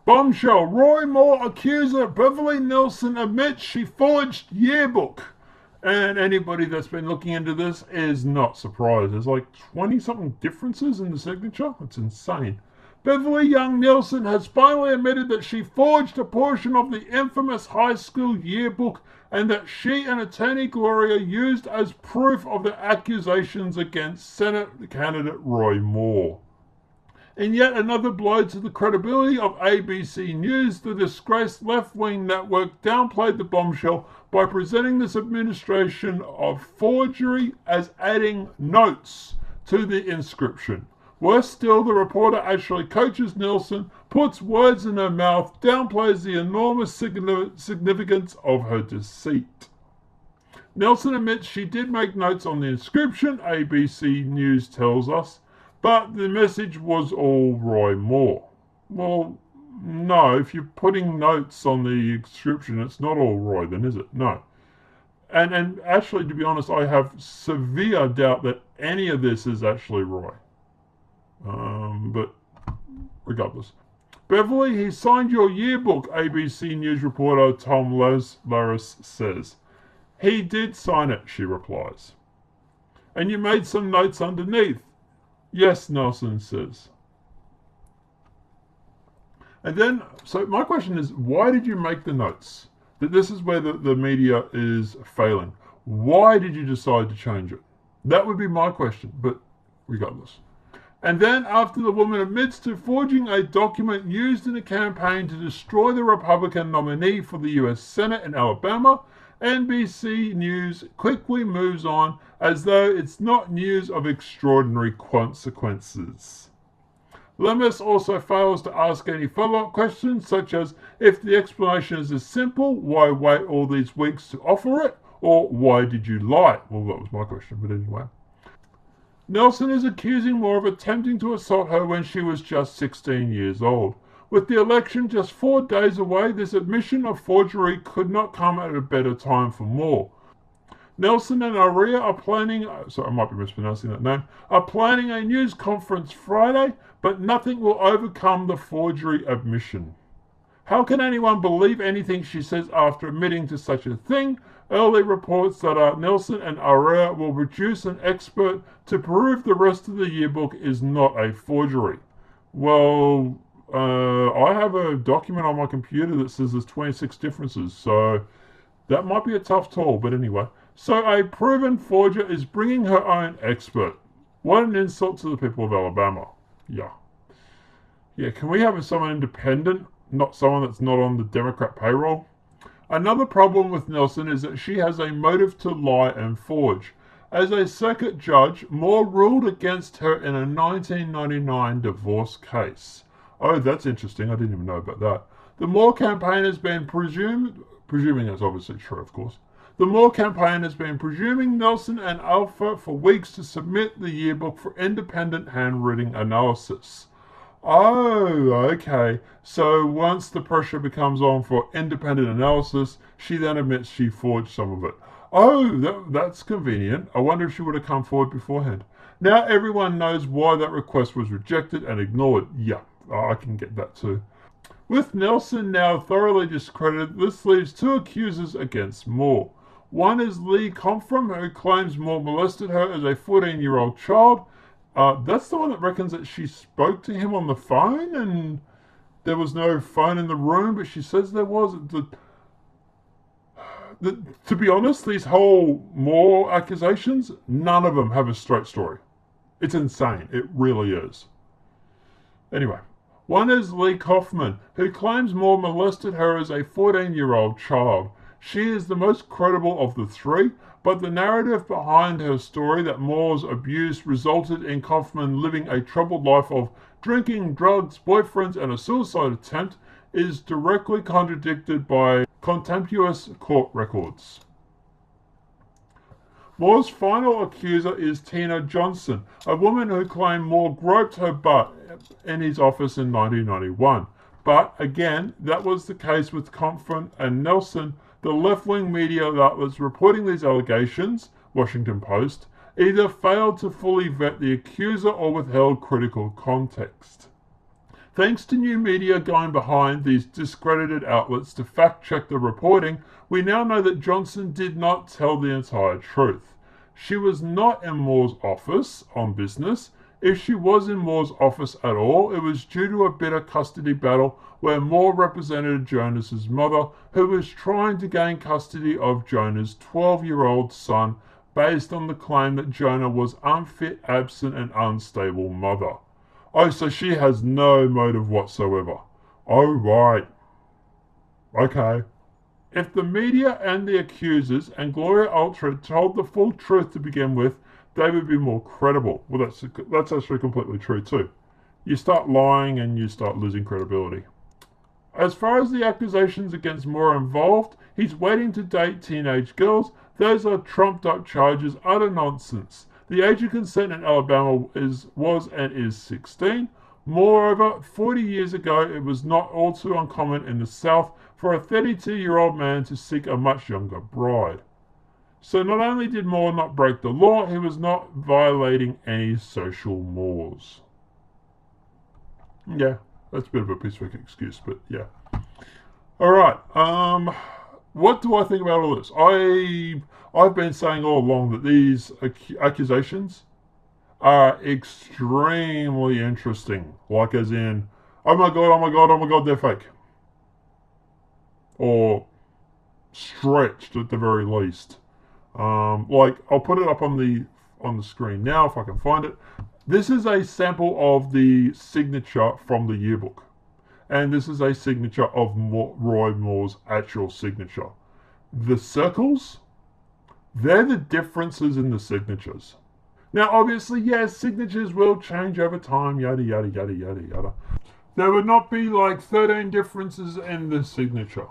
Bombshell. Roy Moore accuser Beverly Nelson admits she forged yearbook. And anybody that's been looking into this is not surprised. There's like 20 something differences in the signature. It's insane. Beverly Young Nelson has finally admitted that she forged a portion of the infamous high school yearbook and that she and attorney Gloria used as proof of the accusations against Senate candidate Roy Moore. In yet another blow to the credibility of ABC News, the disgraced left-wing network downplayed the bombshell by presenting this administration of forgery as adding notes to the inscription. Worse still, the reporter actually coaches Nelson, puts words in her mouth, downplays the enormous significance of her deceit. Nelson admits she did make notes on the inscription, ABC News tells us, but the message was all Roy Moore. Well, no, if you're putting notes on the inscription, it's not all Roy then, is it? No. And actually, to be honest, I have severe doubt that any of this is actually Roy. But regardless. Beverly, he signed your yearbook, ABC News reporter Tom Laris says. He did sign it, she replies. And you made some notes underneath. Yes, Nelson says. And then, so my question is, why did you make the notes? That this is where the media is failing. Why did you decide to change it? That would be my question, but regardless. And then, after the woman admits to forging a document used in a campaign to destroy the Republican nominee for the U.S. Senate in Alabama, NBC News quickly moves on as though it's not news of extraordinary consequences. Lemus also fails to ask any follow-up questions, such as, if the explanation is as simple, why wait all these weeks to offer it? Or why did you lie? Well, that was my question, but anyway. Nelson is accusing Moore of attempting to assault her when she was just 16 years old. With the election just 4 days away, this admission of forgery could not come at a better time for Moore. Nelson and Aria are planning, sorry, I might be mispronouncing that name, are planning a news conference Friday, but nothing will overcome the forgery admission. How can anyone believe anything she says after admitting to such a thing? Early reports that Nelson and Aria will produce an expert to prove the rest of the yearbook is not a forgery. Well, I have a document on my computer that says there's 26 differences, so that might be a tough call, but anyway. So a proven forger is bringing her own expert. What an insult to the people of Alabama. Yeah, can we have someone independent, not someone that's not on the Democrat payroll? Another problem with Nelson is that she has a motive to lie and forge. As a circuit judge, Moore ruled against her in a 1999 divorce case. Oh, that's interesting. I didn't even know about that. The Moore campaign has been presuming that's obviously true, of course. The Moore campaign has been presuming Nelson and Alpha for weeks to submit the yearbook for independent handwriting analysis. Oh, okay. So once the pressure becomes on for independent analysis, she then admits she forged some of it. Oh, that's convenient. I wonder if she would have come forward beforehand. Now everyone knows why that request was rejected and ignored. Yeah, I can get that too. With Nelson now thoroughly discredited, this leaves 2 accusers against Moore. One is Lee Confram, who claims Moore molested her as a 14-year-old child. That's the one that reckons that she spoke to him on the phone and there was no phone in the room, but she says there was. To be honest, these whole Moore accusations, none of them have a straight story. It's insane. It really is. Anyway, one is Lee Kaufman, who claims Moore molested her as a 14-year-old child. She is the most credible of the 3, but the narrative behind her story that Moore's abuse resulted in Kaufman living a troubled life of drinking, drugs, boyfriends, and a suicide attempt is directly contradicted by contemptuous court records. Moore's final accuser is Tina Johnson, a woman who claimed Moore groped her butt in his office in 1991. But again, that was the case with Confront and Nelson. The left-wing media outlets reporting these allegations, Washington Post, either failed to fully vet the accuser or withheld critical context. Thanks to new media going behind these discredited outlets to fact-check the reporting, we now know that Johnson did not tell the entire truth. She was not in Moore's office on business. If she was in Moore's office at all, it was due to a bitter custody battle where Moore represented Jonas's mother, who was trying to gain custody of Jonah's 12-year-old son based on the claim that Jonah was unfit, absent, and unstable mother. Oh, so she has no motive whatsoever. Oh, right. Okay. If the media and the accusers and Gloria Allred told the full truth to begin with, they would be more credible. Well, that's actually completely true too. You start lying and you start losing credibility. As far as the accusations against Moore involved, he's waiting to date teenage girls. Those are trumped up charges, utter nonsense. The age of consent in Alabama was and is 16. Moreover, 40 years ago, it was not all too uncommon in the South for a 32-year-old man to seek a much younger bride. So not only did Moore not break the law, he was not violating any social mores. Yeah, that's a bit of a piss-work excuse, but yeah. Alright, what do I think about all this? I've been saying all along that these accusations are extremely interesting. Like as in, oh my god, oh my god, oh my god, they're fake. Or stretched at the very least. Like I'll put it up on the screen now if I can find it. This is a sample of the signature from the yearbook. And this is a signature of Roy Moore's actual signature. The circles, they're the differences in the signatures. Now, obviously, yes, signatures will change over time, yada, yada, yada, yada, yada. There would not be like 13 differences in the signature.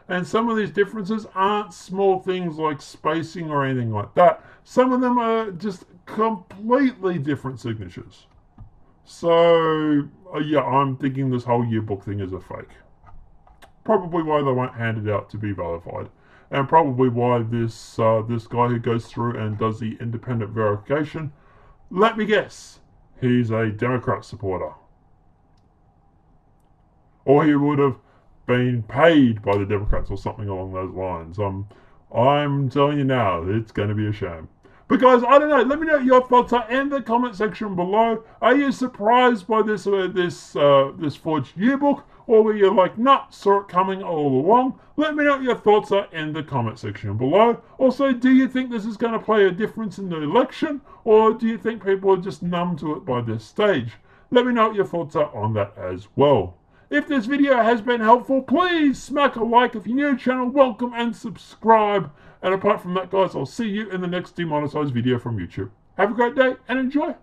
And some of these differences aren't small things like spacing or anything like that. Some of them are just completely different signatures. So, yeah, I'm thinking this whole yearbook thing is a fake. Probably why they won't hand it out to be verified. And probably why this guy who goes through and does the independent verification, let me guess, he's a Democrat supporter. Or he would have been paid by the Democrats or something along those lines. I'm telling you now, it's going to be a shame. But guys, I don't know. Let me know what your thoughts are in the comment section below. Are you surprised by this forged yearbook, or were you like, nah, saw it coming all along? Let me know what your thoughts are in the comment section below. Also, do you think this is going to play a difference in the election, or do you think people are just numb to it by this stage? Let me know what your thoughts are on that as well. If this video has been helpful, please smack a like. If you're new to the channel, welcome and subscribe. And apart from that, guys, I'll see you in the next demonetized video from YouTube. Have a great day and enjoy.